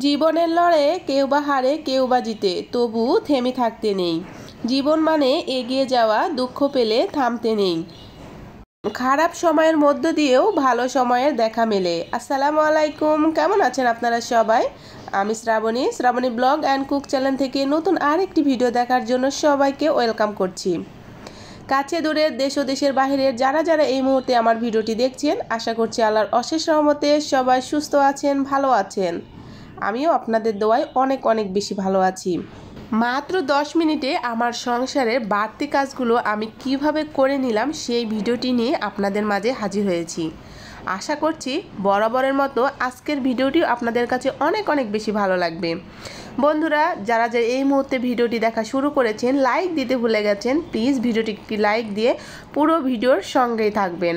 জীবনের লড়াইয়ে কেউ বা হারে কেউ বা জিতে, তবু থেমে থাকতে নেই। জীবন মানে এগিয়ে যাওয়া, দুঃখ পেলে থামতে নেই। খারাপ সময়ের মধ্য দিয়েও ভালো সময়ের দেখা মেলে। আসসালামু আলাইকুম, কেমন আছেন আপনারা সবাই? আমি Srabani blog and cook channel থেকে নতুন আরেকটি ভিডিও দেখার জন্য সবাইকে ওয়েলকাম করছি। কাছে দূরের দেশ ও দেশের বাহিরের যারা যারা এই মুহূর্তে আমার ভিডিওটি দেখছেন, আশা করছি আল্লাহর অশেষ রহমতে সবাই সুস্থ আছেন, ভালো আছেন। আমিও আপনাদের দোয়ায় অনেক অনেক বেশি ভালো আছি। মাত্র 10 মিনিটে আমার সংসারের বাড়তি কাজগুলো আমি কিভাবে করে নিলাম সেই ভিডিওটি নিয়ে আপনাদের মাঝে হাজির হয়েছি। আশা করছি বরাবরের মতো আজকের ভিডিওটি আপনাদের কাছে অনেক অনেক বেশি ভালো লাগবে। বন্ধুরা, যারা যারা এই মুহূর্তে ভিডিওটি দেখা শুরু করেছেন, লাইক দিতে ভুলে গেছেন, প্লিজ ভিডিওটি একটি লাইক দিয়ে পুরো ভিডিওর সঙ্গেই থাকবেন।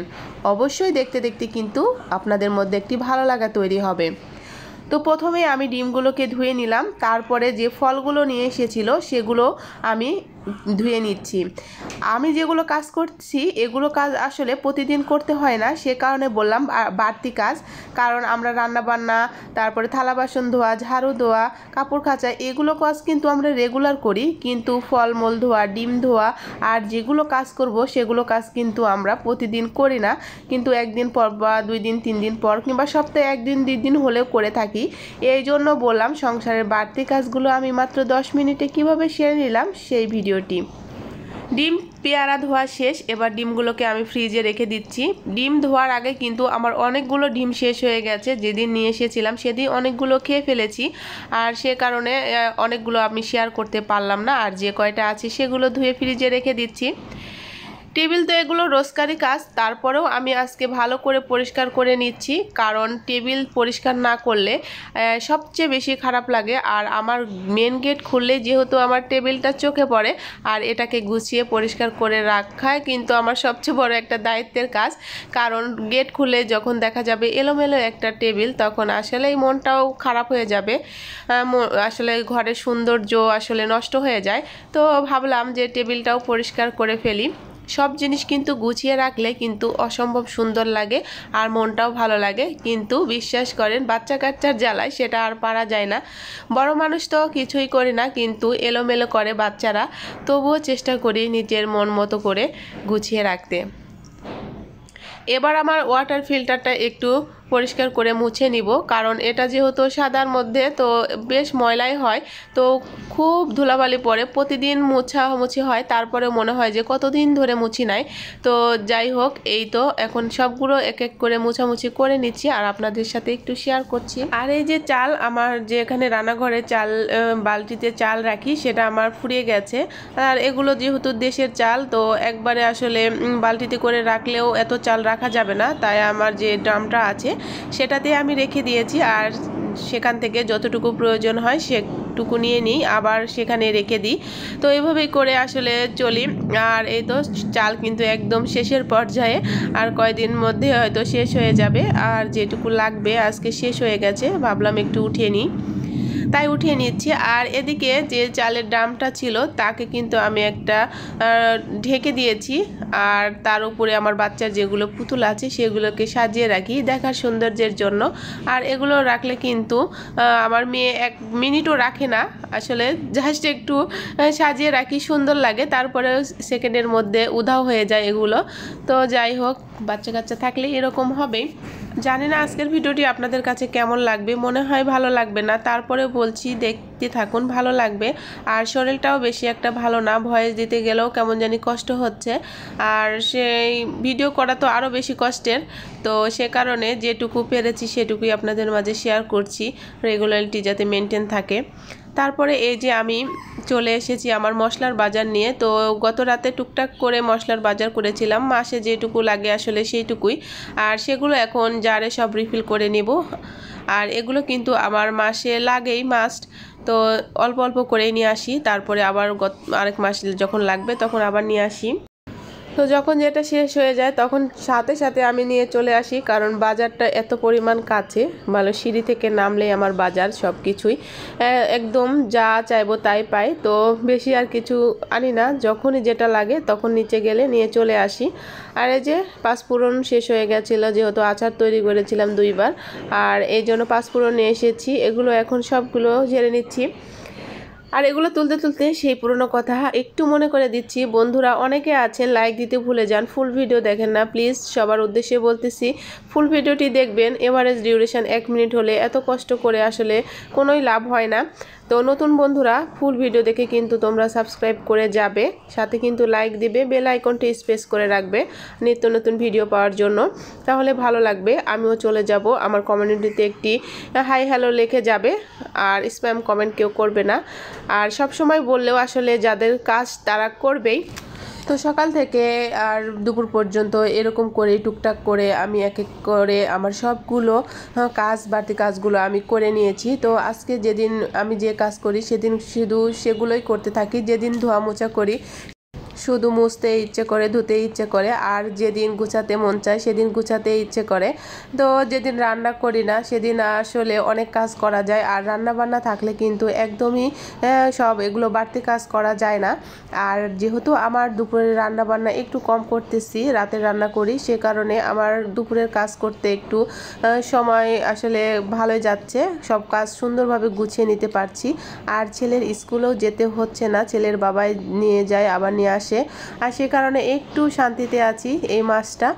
অবশ্যই দেখতে দেখতে কিন্তু আপনাদের মধ্যে একটি ভালো লাগা তৈরি হবে। তো প্রথমে আমি ডিমগুলোকে ধুয়ে নিলাম, তারপরে যে ফলগুলো নিয়ে এসেছিল সেগুলো আমি ধুয়ে নিচ্ছি। আমি যেগুলো কাজ করছি এগুলো কাজ আসলে প্রতিদিন করতে হয় না, সে কারণে বললাম বাড়তি কাজ। কারণ আমরা রান্না বান্না, তারপরে থালা বাসন ধোয়া, ঝাড়ু দেওয়া, কাপড় কাচা, এগুলো কাজ কিন্তু আমরা রেগুলার করি, কিন্তু ফলমূল ধোয়া, ডিম ধোয়া আর যেগুলো কাজ করব সেগুলো কাজ কিন্তু আমরা প্রতিদিন করি না, কিন্তু একদিন পর বা 2 দিন 3 দিন পর কিংবা সপ্তাহে 1 দিন 2 দিন হলেও করে থাকি। এই জন্য বললাম সংসারের বাড়তি কাজগুলো আমি মাত্র 10 মিনিটে কিভাবে সেরে নিলাম সেই ভিডিওটি। ডিম পেয়ারা ধোয়া শেষ, এবার ডিমগুলোকে আমি ফ্রিজে রেখে দিচ্ছি। ডিম ধোয়ার আগে কিন্তু আমার অনেকগুলো ডিম শেষ হয়ে গেছে, যেদিন নিয়ে এসেছিলাম সেদিন অনেকগুলো খেয়ে ফেলেছি, আর সে কারণে অনেকগুলো আমি শেয়ার করতে পারলাম না, আর যে কয়টা আছে সেগুলো ধুয়ে ফ্রিজে রেখে দিচ্ছি। টেবিল তো এগুলো রোজকারি কাজ, তারপরেও আমি আজকে ভালো করে পরিষ্কার করে নিচ্ছি, কারণ টেবিল পরিষ্কার না করলে সবচেয়ে বেশি খারাপ লাগে। আর আমার মেন গেট খুললে যেহেতু আমার টেবিলটা চোখে পড়ে, আর এটাকে গুছিয়ে পরিষ্কার করে রাখাই কিন্তু আমার সবচেয়ে বড় একটা দায়িত্বের কাজ। কারণ গেট খুলে যখন দেখা যাবে এলোমেলো একটা টেবিল, তখন আসলেই মনটাও খারাপ হয়ে যাবে, আসলে ঘরের সৌন্দর্য আসলে নষ্ট হয়ে যায়। তো ভাবলাম যে টেবিলটাও পরিষ্কার করে ফেলি। সব জিনিস কিন্তু গুছিয়ে রাখলে কিন্তু অসম্ভব সুন্দর লাগে আর মনটাও ভালো লাগে, কিন্তু বিশ্বাস করেন বাচ্চা কাচ্চার জ্বালায় সেটা আর পারা যায় না। বড় মানুষ তো কিছুই করি না, কিন্তু এলোমেলো করে বাচ্চারা, তবুও চেষ্টা করি নিজের মন মতো করে গুছিয়ে রাখতে। এবার আমার ওয়াটার ফিল্টারটা একটু পরিষ্কার করে মুছে নিব, কারণ এটা যেহেতু সাদার মধ্যে তো বেশ ময়লাই হয়, তো খুব ধুলাবালি পড়ে, প্রতিদিন মুছি হয়, তারপরে মনে হয় যে কতদিন ধরে মুছি নাই। তো যাই হোক, এই তো এখন সবগুলো এক এক করে মুছামুছি করে নিচ্ছি আর আপনাদের সাথে একটু শেয়ার করছি। আর এই যে চাল, আমার যে এখানে রান্নাঘরে চাল বালতিতে চাল রাখি সেটা আমার ফুরিয়ে গেছে, আর এগুলো যেহেতু দেশের চাল, তো একবারে আসলে বালতিতে করে রাখলেও এত চাল রাখা যাবে না, তাই আমার যে ড্রামটা আছে সেটাতে আমি রেখে দিয়েছি, আর সেখান থেকে যতটুকু প্রয়োজন হয় সেটুকু নিয়ে নিই, আবার সেখানে রেখে দিই। তো এইভাবেই করে আসলে চলি। আর এই তো চাল কিন্তু একদম শেষের পর্যায়ে, আর কয়দিন মধ্যে হয়তো শেষ হয়ে যাবে, আর যেটুকু লাগবে আজকে শেষ হয়ে গেছে, ভাবলাম একটু উঠিয়ে নিই, তাই উঠিয়ে নিচ্ছি। আর এদিকে যে চালের ড্রামটা ছিল তাকে কিন্তু আমি একটা ঢেকে দিয়েছি, আর তার উপরে আমার বাচ্চার যেগুলো পুতুল আছে সেগুলোকে সাজিয়ে রাখি দেখার সৌন্দর্যের জন্য। আর এগুলো রাখলে কিন্তু আমার মেয়ে 1 মিনিটও রাখে না, আসলে জাস্ট একটু সাজিয়ে রাখি, সুন্দর লাগে, তারপরে সেকেন্ডের মধ্যে উধাও হয়ে যায় এগুলো। তো যাই হোক, বাচ্চা কাচ্চা থাকলে এরকম হবেই। জানি না আজকের ভিডিওটি আপনাদের কাছে কেমন লাগবে, মনে হয় ভালো লাগবে না, তারপরে বলছি দেখতে থাকুন, ভালো লাগবে। আর শরীরটাও বেশি একটা ভালো না, ভয়েস দিতে গেলেও কেমন জানি কষ্ট হচ্ছে, আর সেই ভিডিও করা তো আরও বেশি কষ্টের। তো সে কারণে যেটুকু পেরেছি সেটুকুই আপনাদের মাঝে শেয়ার করছি, রেগুলারিটি যাতে মেনটেন থাকে। তারপরে এই যে আমি চলে এসেছি আমার মশলার বাজার নিয়ে। তো গত রাতে টুকটাক করে মশলার বাজার করেছিলাম, মাসে যেটুকু লাগে আসলে সেইটুকুই, আর সেগুলো এখন জারে সব রিফিল করে নেব। আর এগুলো কিন্তু আমার মাসে লাগেই মাস্ট, তো অল্প অল্প করেই নিয়ে আসি, তারপরে আবার আরেক মাস যখন লাগবে তখন আবার নিয়ে আসি। তো যখন যেটা শেষ হয়ে যায় তখন সাথে সাথে আমি নিয়ে চলে আসি, কারণ বাজারটা এত পরিমাণ কাছে, ভালো সিঁড়ি থেকে নামলেই আমার বাজার, সব কিছুই একদম যা চাইবো তাই পাই। তো বেশি আর কিছু আনি না, যখনই যেটা লাগে তখন নিচে গেলে নিয়ে চলে আসি। আর এই যে পাঁচফোড়ন শেষ হয়ে গেছিলো, যেহেতু আচার তৈরি করেছিলাম 2বার, আর এই জন্য পাঁচফোড়ন নিয়ে এসেছি। এগুলো এখন সবগুলো ঝেড়ে নিচ্ছি। আর এগুলো তুলতে তুলতে সেই পুরনো কথা একটু মনে করে দিচ্ছি, বন্ধুরা অনেকে আছেন লাইক দিতে ভুলে যান, ফুল ভিডিও দেখেন না। প্লিজ সবার উদ্দেশ্যে বলতেছি, ফুল ভিডিওটি দেখবেন। এভারেজ ডিউরেশন 1 মিনিট হলে এত কষ্ট করে আসলে কোনোই লাভ হয় না। তো নতুন বন্ধুরা ফুল ভিডিও দেখে কিন্তু তোমরা সাবস্ক্রাইব করে যাবে, সাথে কিন্তু লাইক দিবে, বেল আইকনটি স্পেস করে রাখবে নিত্য নতুন ভিডিও পাওয়ার জন্য, তাহলে ভালো লাগবে। আমিও চলে যাব, আমার কমিউনিটিতে একটি হাই হ্যালো লিখে যাবে, আর স্প্যাম কমেন্ট কেউ করবে না। আর সব সময় বললেও আসলে যাদের কাজ তারা করবেই। তো সকাল থেকে আর দুপুর পর্যন্ত এরকম করে টুকটাক করে আমি এক এক করে আমার সবগুলো বাড়তি কাজগুলো আমি করে নিয়েছি। তো আজকে যেদিন আমি যে কাজ করি সেদিন শুধু সেগুলোই করতে থাকি। যেদিন ধোয়া মোছা করি শুধু মুছতে ইচ্ছে করে, ধুতে ইচ্ছে করে, আর যেদিন গুছাতে মন চায় সেদিন গুছাতে ইচ্ছে করে। তো যেদিন রান্না করি না সেদিন আসলে অনেক কাজ করা যায়, আর রান্না বান্না থাকলে কিন্তু একদমই সব এগুলো বাড়তি কাজ করা যায় না। আর যেহেতু আমার দুপুরের রান্না বান্না একটু কম করতেছি, রাতে রান্না করি, সে কারণে আমার দুপুরের কাজ করতে একটু সময় আসলে ভালোই যাচ্ছে, সব কাজ সুন্দরভাবে গুছিয়ে নিতে পারছি। আর ছেলের স্কুলেও যেতে হচ্ছে না, ছেলের বাবাই নিয়ে যায় আবার নিয়ে আসে, আর সে কারণে একটু শান্তিতে আছি এই মাসটা।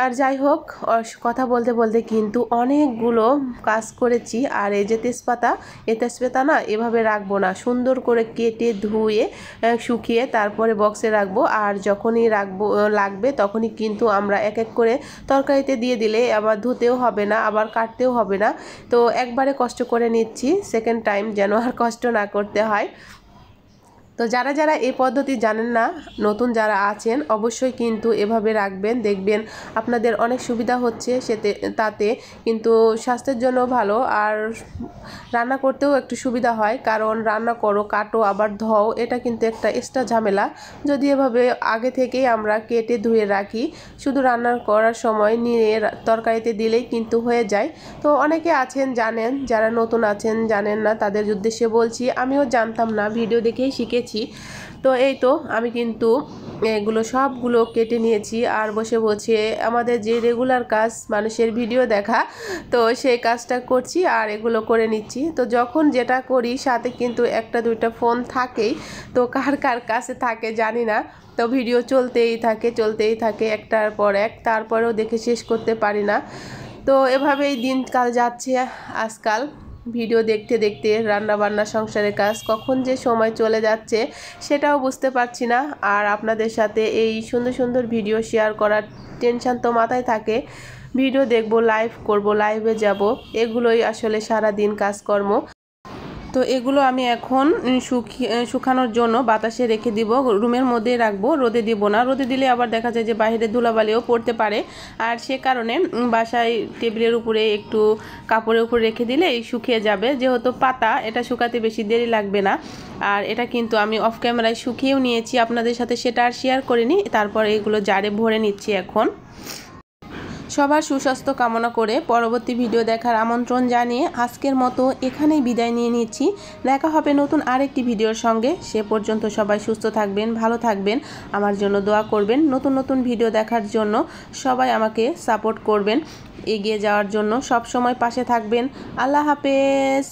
আর যাই হোক, কথা বলতে বলতে কিন্তু অনেকগুলো কাজ করেছি। আর এই যে তেজপাতা, এই তেজপাতা না এভাবে রাখবো না, সুন্দর করে কেটে ধুয়ে শুকিয়ে তারপরে বক্সে রাখবো। আর যখনই লাগবে তখনই কিন্তু আমরা এক এক করে তরকারিতে দিয়ে দিলে আবার ধুতেও হবে না, আবার কাটতেও হবে না। তো একবারে কষ্ট করে নিচ্ছি, সেকেন্ড টাইম যেন আর কষ্ট না করতে হয়। তো যারা যারা এই পদ্ধতি জানেন না, নতুন যারা আছেন অবশ্যই কিন্তু এভাবে রাখবেন, দেখবেন আপনাদের অনেক সুবিধা হচ্ছে, তাতে কিন্তু স্বাস্থ্যের জন্য ভালো, আর রান্না করতেও একটু সুবিধা হয়। কারণ রান্না করো, কাটো, আবার ধোও, এটা কিন্তু একটা এক্সট্রা ঝামেলা। যদি এভাবে আগে থেকেই আমরা কেটে ধুয়ে রাখি, শুধু রান্না করার সময় নিয়ে তরকারিতে দিলেই কিন্তু হয়ে যায়। তো অনেকে আছেন জানেন, যারা নতুন আছেন জানেন না, তাদের উদ্দেশ্যে বলছি, আমিও জানতাম না, ভিডিও দেখেই শিখেছি। তো এই তো আমি কিন্তু এগুলো সবগুলো কেটে নিয়েছি, আর বসে বসে আমাদের যে রেগুলার কাজ মানুষের ভিডিও দেখা, তো সেই কাজটা করছি আর এগুলো করে নিচ্ছি। তো যখন যেটা করি সাথে কিন্তু একটা দুইটা ফোন থাকেই, তো কার কার কাছে থাকে জানি না। তো ভিডিও চলতেই থাকে একটার পর এক, তারপরেও দেখে শেষ করতে পারি না। তো এভাবেই দিনকাল যাচ্ছে আজকাল, ভিডিও দেখতে দেখতে, রান্না বান্না, সংসারের কাজ, কখন যে সময় চলে যাচ্ছে সেটাও বুঝতে পারছি না। আর আপনাদের সাথে এই সুন্দর সুন্দর ভিডিও শেয়ার করার টেনশন তো মাথায় থাকে, ভিডিও দেখব, লাইভ করব, লাইভে যাব, এগুলোই আসলে সারা দিন কাজকর্ম। তো এগুলো আমি এখন শুকানোর জন্য বাতাসে রেখে দিব, রুমের মধ্যে রাখবো, রোদে দিব না, রোদে দিলে আবার দেখা যায় যে বাইরে ধুলাবালিও পড়তে পারে। আর সে কারণে বাসায় টেবিলের উপরে একটু কাপড়ের উপর রেখে দিলে শুকিয়ে যাবে, যেহেতু পাতা, এটা শুকাতে বেশি দেরি লাগবে না। আর এটা কিন্তু আমি অফ ক্যামেরায় শুকিয়েও নিয়েছি, আপনাদের সাথে সেটা আর শেয়ার করিনি। তারপর এগুলো জারে ভরে নিচ্ছি এখন। সবার সুস্বাস্থ্য কামনা করে পরবর্তী ভিডিও দেখার আমন্ত্রণ জানিয়ে আজকের মতো এখানেই বিদায় নিয়ে নিচ্ছি। দেখা হবে নতুন আরেকটি ভিডিওর সঙ্গে। সে পর্যন্ত সবাই সুস্থ থাকবেন, ভালো থাকবেন, আমার জন্য দোয়া করবেন। নতুন নতুন ভিডিও দেখার জন্য সবাই আমাকে সাপোর্ট করবেন, এগিয়ে যাওয়ার জন্য সব সময় পাশে থাকবেন। আল্লাহ হাফেজ।